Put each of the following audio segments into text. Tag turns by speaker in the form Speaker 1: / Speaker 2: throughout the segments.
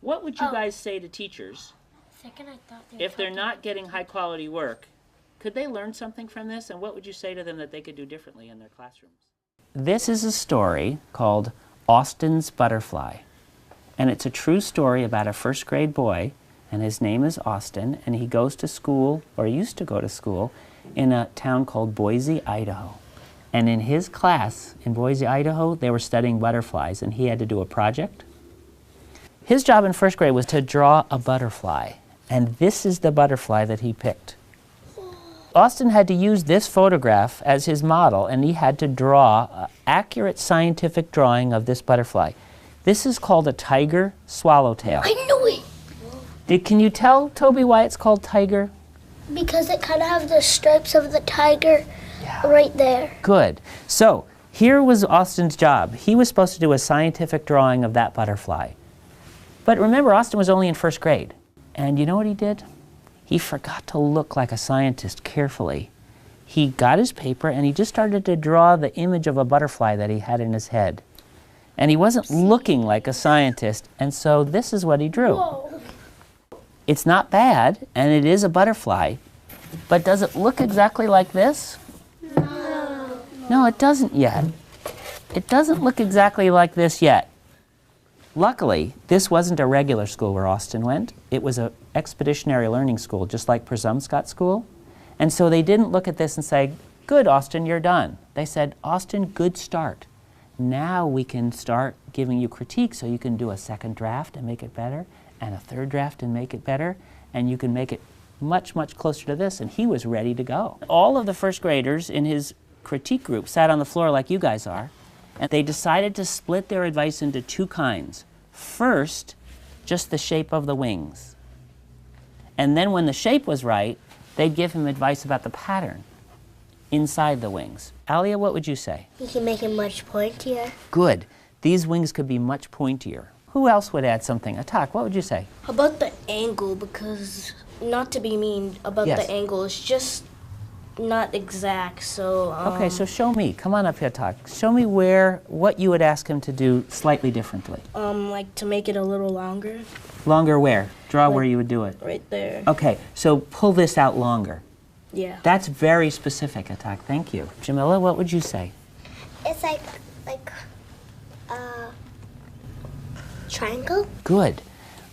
Speaker 1: What would you guys say to teachers
Speaker 2: Second, I thought they
Speaker 1: if they're not getting high quality work? Could they learn something from this, and what would you say to them that they could do differently in their classrooms? This is a story called Austin's Butterfly, and it's a true story about a first grade boy, and his name is Austin, and he goes to school, or used to go to school, in a town called Boise, Idaho. And in his class in Boise, Idaho, they were studying butterflies, and he had to do a project. His job in first grade was to draw a butterfly, and this is the butterfly that he picked. Austin had to use this photograph as his model, and he had to draw an accurate scientific drawing of this butterfly. This is called a tiger swallowtail.
Speaker 2: I knew it!
Speaker 1: Can you tell, Toby, why it's called tiger?
Speaker 2: Because it kind of has the stripes of the tiger right there.
Speaker 1: Good. So here was Austin's job. He was supposed to do a scientific drawing of that butterfly. But remember, Austin was only in first grade. And you know what he did? He forgot to look like a scientist carefully. He got his paper and he just started to draw the image of a butterfly that he had in his head. And he wasn't looking like a scientist, and so this is what he drew.
Speaker 2: Whoa.
Speaker 1: It's not bad, and it is a butterfly, but does it look exactly like this?
Speaker 2: No.
Speaker 1: No, it doesn't yet. It doesn't look exactly like this yet. Luckily, this wasn't a regular school where Austin went. It was an expeditionary learning school, just like Przumscott School. And so they didn't look at this and say, good, Austin, you're done. They said, Austin, good start. Now we can start giving you critique so you can do a second draft and make it better, and a third draft and make it better, and you can make it much, much closer to this. And he was ready to go. All of the first graders in his critique group sat on the floor like you guys are, and they decided to split their advice into two kinds. First, just the shape of the wings. And then when the shape was right, they'd give him advice about the pattern inside the wings. Alia, what would you say?
Speaker 2: You can make it much pointier.
Speaker 1: Good. These wings could be much pointier. Who else would add something? Atak, what would you say?
Speaker 3: How about the angle? Because, not to be mean about
Speaker 1: Yes.
Speaker 3: the angle, it's just not exact, so...
Speaker 1: Okay, so show me. Come on up here, Atak. Show me what you would ask him to do slightly differently.
Speaker 3: like to make it a little longer,
Speaker 1: Longer where? Draw where you would do it.
Speaker 3: right there.
Speaker 1: Okay, so pull this out longer.
Speaker 3: Yeah.
Speaker 1: That's very specific, Atak. Thank you. Jamila, what would you say?
Speaker 2: It's like triangle?
Speaker 1: Good.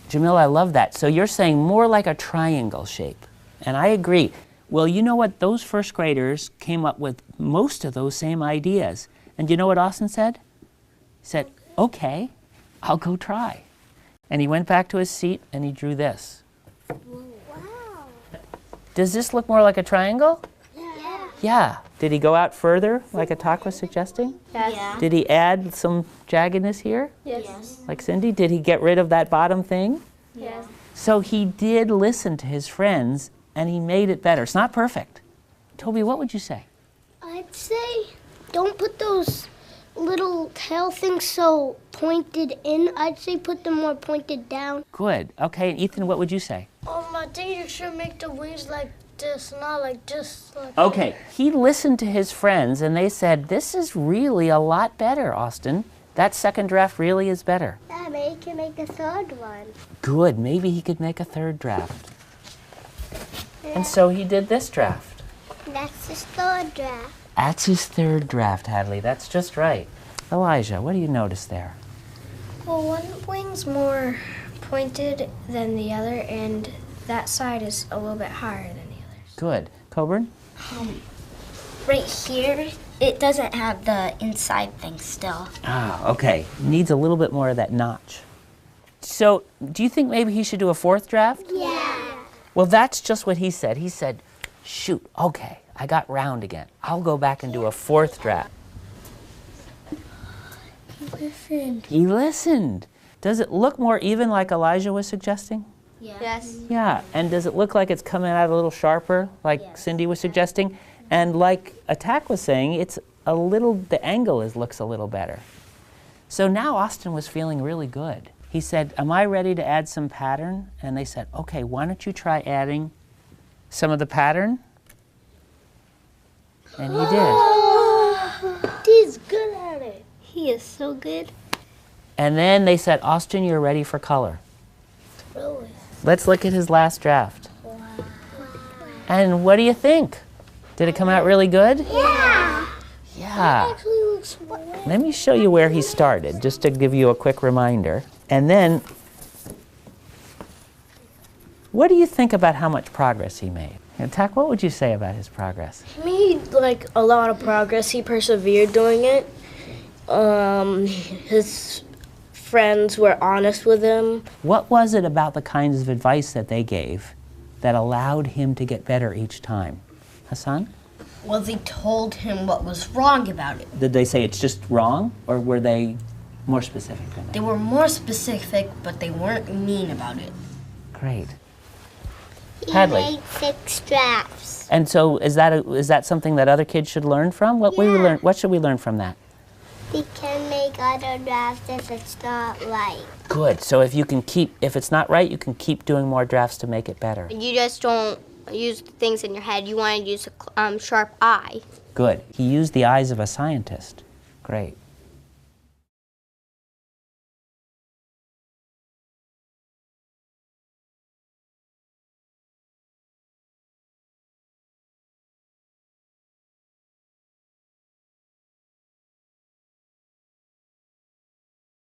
Speaker 1: Jamila, I love that. So you're saying more like a triangle shape. And I agree. Well, you know what? Those first graders came up with most of those same ideas. And you know what Austin said? He said, okay, I'll go try. And he went back to his seat and he drew this.
Speaker 2: Wow.
Speaker 1: Does this look more like a triangle?
Speaker 2: Yeah.
Speaker 1: Yeah. Did he go out further, like Atak was suggesting?
Speaker 2: Yes.
Speaker 3: Yeah.
Speaker 1: Did he add some jaggedness here,
Speaker 3: Yes.
Speaker 1: like Cindy? Did he get rid of that bottom thing?
Speaker 2: Yes.
Speaker 1: So he did listen to his friends, and he made it better. It's not perfect. Toby, what would you say?
Speaker 2: I'd say don't put those little tail things so pointed in. I'd say put them more pointed down.
Speaker 1: Good. Okay, and Ethan, what would you say?
Speaker 2: I think you should make the wings like this, not like this.
Speaker 1: Okay, he listened to his friends, and they said, this is really a lot better, Austin. That second draft really is better.
Speaker 2: Yeah, maybe you can make a third one.
Speaker 1: Good. Maybe he could make a third draft. And so he did this draft.
Speaker 2: That's his third draft.
Speaker 1: That's his third draft, Hadley. That's just right. Elijah, what do you notice there?
Speaker 4: Well, one wing's more pointed than the other, and that side is a little bit higher than the others.
Speaker 1: Good. Coburn?
Speaker 4: Right here, it doesn't have the inside thing still.
Speaker 1: Ah, okay. Needs a little bit more of that notch. So, do you think maybe he should do a fourth draft?
Speaker 2: Yeah.
Speaker 1: Well, that's just what he said. He said, shoot, okay, I got round again. I'll go back and do a fourth draft.
Speaker 2: Listen.
Speaker 1: He listened. Does it look more even like Elijah was suggesting?
Speaker 4: Yes.
Speaker 1: Yeah, and does it look like it's coming out a little sharper, like Cindy was suggesting? And like Attack was saying, it's a little, the angle looks a little better. So now Austin was feeling really good. He said, am I ready to add some pattern? And they said, okay, why don't you try adding some of the pattern? And he did.
Speaker 2: He's good at it. He is so good.
Speaker 1: And then they said, Austin, you're ready for color.
Speaker 2: Really?
Speaker 1: Let's look at his last draft. And what do you think? Did it come out really good?
Speaker 2: Yeah.
Speaker 1: Yeah.
Speaker 2: Actually looks
Speaker 1: Let me show you where he started, just to give you a quick reminder. And then, what do you think about how much progress he made? And Tak, what would you say about his progress?
Speaker 3: He made like a lot of progress. He persevered doing it. His friends were honest with him.
Speaker 1: What was it about the kinds of advice that they gave that allowed him to get better each time? Hassan?
Speaker 5: Well, they told him what was wrong about it.
Speaker 1: Did they say it's just wrong, or were they more specific than that?
Speaker 5: They were more specific, but they weren't mean about it.
Speaker 1: Great.
Speaker 2: He
Speaker 1: Hadley.
Speaker 2: made 6 drafts.
Speaker 1: And so is that something that other kids should learn from? What should we learn from that?
Speaker 2: He can make other drafts if it's not right.
Speaker 1: Good. So if it's not right, you can keep doing more drafts to make it better.
Speaker 6: You just don't use things in your head. You want to use a sharp eye.
Speaker 1: Good. He used the eyes of a scientist. Great.